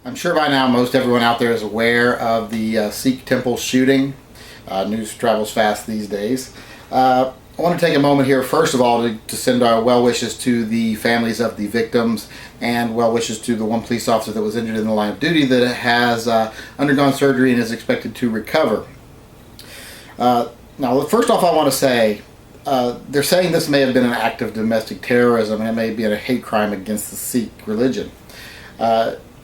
I'm sure by now most everyone out there is aware of the Sikh temple shooting. News travels fast these days. I want to take a moment here, first of all, to send our well wishes to the families of the victims and well wishes to the one police officer that was injured in the line of duty that has undergone surgery and is expected to recover. Now, first off, I want to say they're saying this may have been an act of domestic terrorism and it may be a hate crime against the Sikh religion.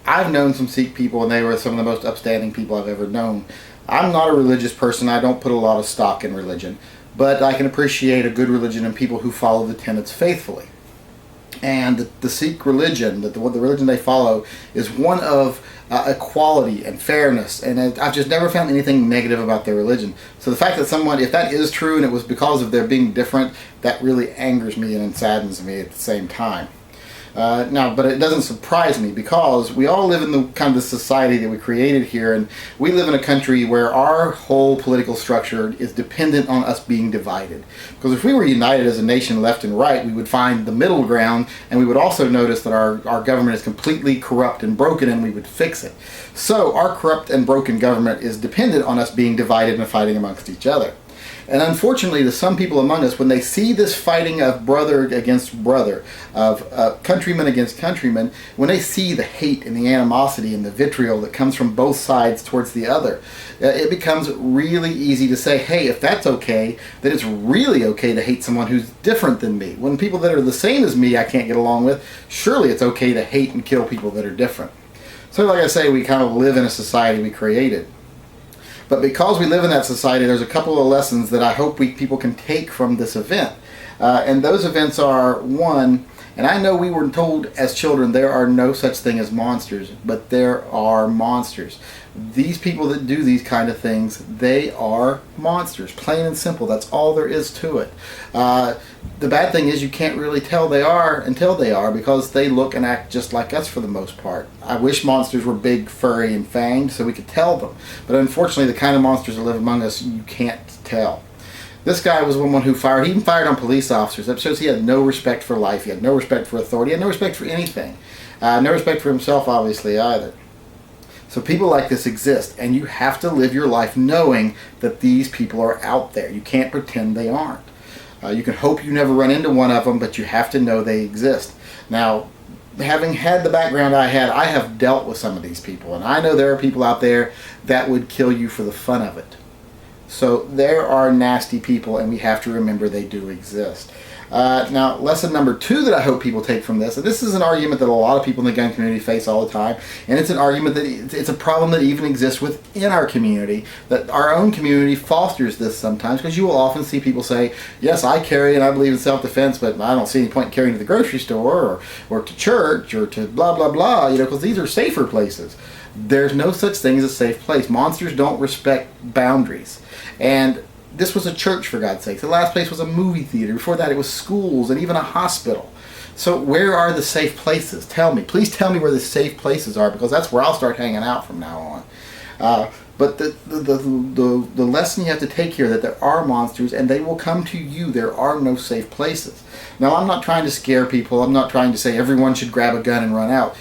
I've known some Sikh people and they were some of the most upstanding people I've ever known. I'm not a religious person. I don't put a lot of stock in religion, but I can appreciate a good religion and people who follow the tenets faithfully. And the Sikh religion, the religion they follow, is one of equality and fairness, and I've just never found anything negative about their religion. So the fact that someone, if that is true and it was because of their being different, that really angers me and saddens me at the same time. But it doesn't surprise me because we all live in the kind of the society that we created here, and we live in a country where our whole political structure is dependent on us being divided. Because if we were united as a nation left and right, we would find the middle ground, and we would also notice that our government is completely corrupt and broken, and we would fix it. So our corrupt and broken government is dependent on us being divided and fighting amongst each other. And unfortunately, to some people among us, when they see this fighting of brother against brother, of countryman against countryman, when they see the hate and the animosity and the vitriol that comes from both sides towards the other, it becomes really easy to say, hey, if that's okay, then it's really okay to hate someone who's different than me. When people that are the same as me I can't get along with, surely it's okay to hate and kill people that are different. So like I say, we kind of live in a society we created. But because we live in that society, there's a couple of lessons that I hope people can take from this event. And those events are, one, and I know we were told as children there are no such thing as monsters, but there are monsters. These people that do these kind of things, they are monsters, plain and simple. That's all there is to it. The bad thing is you can't really tell they are until they are, because they look and act just like us for the most part. I wish monsters were big, furry, and fanged so we could tell them. But unfortunately, the kind of monsters that live among us, you can't tell. This guy was one who fired. He even fired on police officers. That shows he had no respect for life. He had no respect for authority. He had no respect for anything. No respect for himself, obviously, either. So people like this exist, and you have to live your life knowing that these people are out there. You can't pretend they aren't. You can hope you never run into one of them, but you have to know they exist. Now, having had the background I had, I have dealt with some of these people, and I know there are people out there that would kill you for the fun of it. So there are nasty people, and we have to remember they do exist. Now, lesson number 2 that I hope people take from this, and this is an argument that a lot of people in the gun community face all the time, and it's an argument that it's a problem that even exists within our community, that our own community fosters this sometimes, because you will often see people say, yes, I carry and I believe in self-defense, but I don't see any point in carrying to the grocery store or to church or to blah, blah, blah, because these are safer places. There's no such thing as a safe place. Monsters don't respect boundaries. And this was a church, for God's sake. The last place was a movie theater. Before that, it was schools and even a hospital. So where are the safe places? Tell me. Please tell me where the safe places are, because that's where I'll start hanging out from now on. But the lesson you have to take here, that there are monsters and they will come to you. There are no safe places. Now, I'm not trying to scare people. I'm not trying to say everyone should grab a gun and run out.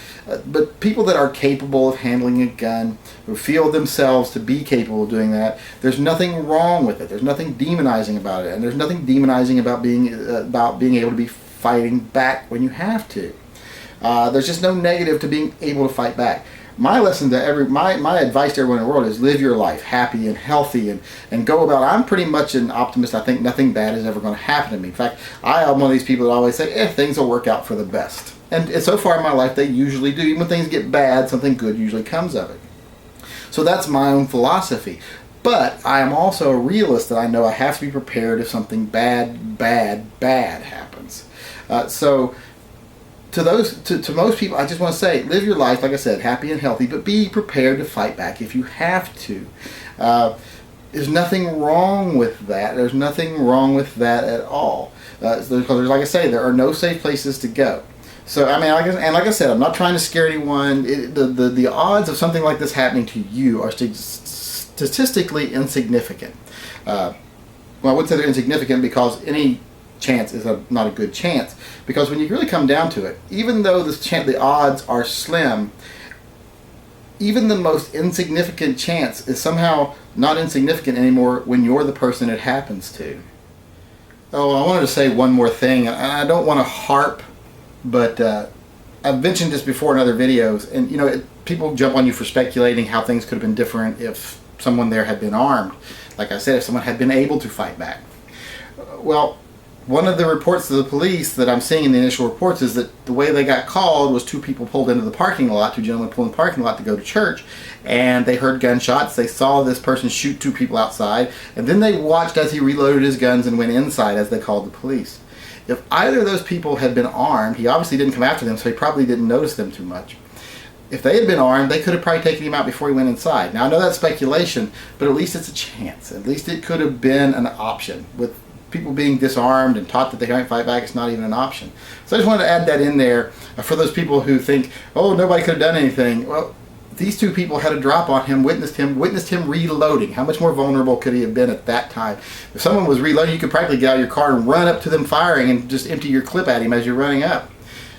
But people that are capable of handling a gun, who feel themselves to be capable of doing that, there's nothing wrong with it. There's nothing demonizing about it. And there's nothing demonizing about being able to be fighting back when you have to. There's just no negative to being able to fight back. My lesson to my advice to everyone in the world is live your life happy and healthy and go about. I'm pretty much an optimist. I think nothing bad is ever going to happen to me. In fact, I am one of these people that always say, things will work out for the best. And so far in my life, they usually do. Even when things get bad, something good usually comes of it. So that's my own philosophy. But I am also a realist that I know I have to be prepared if something bad happens. So to most people, I just want to say, live your life, like I said, happy and healthy, but be prepared to fight back if you have to. There's nothing wrong with that. There's nothing wrong with that at all. Because like I say, there are no safe places to go. So, I mean, like I said, I'm not trying to scare anyone. The odds of something like this happening to you are statistically insignificant. Well, I wouldn't say they're insignificant because any chance is not a good chance. Because when you really come down to it, even though the odds are slim, even the most insignificant chance is somehow not insignificant anymore when you're the person it happens to. Oh, I wanted to say one more thing, and I don't want to harp, but I've mentioned this before in other videos, and people jump on you for speculating how things could have been different if someone there had been armed. Like I said, if someone had been able to fight back. Well, one of the reports to the police that I'm seeing in the initial reports is that the way they got called was two people pulled into the parking lot, two gentlemen pulled in the parking lot to go to church, and they heard gunshots. They saw this person shoot two people outside, and then they watched as he reloaded his guns and went inside as they called the police. If either of those people had been armed, he obviously didn't come after them, so he probably didn't notice them too much. If they had been armed, they could have probably taken him out before he went inside. Now, I know that's speculation, but at least it's a chance. At least it could have been an option. With people being disarmed and taught that they can't fight back, it's not even an option. So I just wanted to add that in there for those people who think, oh, nobody could have done anything. Well, these two people had a drop on him, witnessed him reloading. How much more vulnerable could he have been at that time? If someone was reloading, you could practically get out of your car and run up to them firing and just empty your clip at him as you're running up.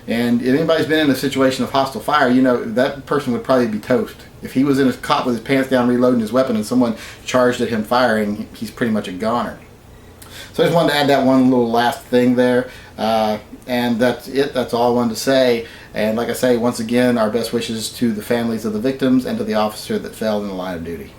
And if anybody's been in a situation of hostile fire, that person would probably be toast. If he was in a cop with his pants down reloading his weapon and someone charged at him firing, he's pretty much a goner. So I just wanted to add that one little last thing there. And that's it. That's all I wanted to say. And like I say, once again, our best wishes to the families of the victims and to the officer that fell in the line of duty.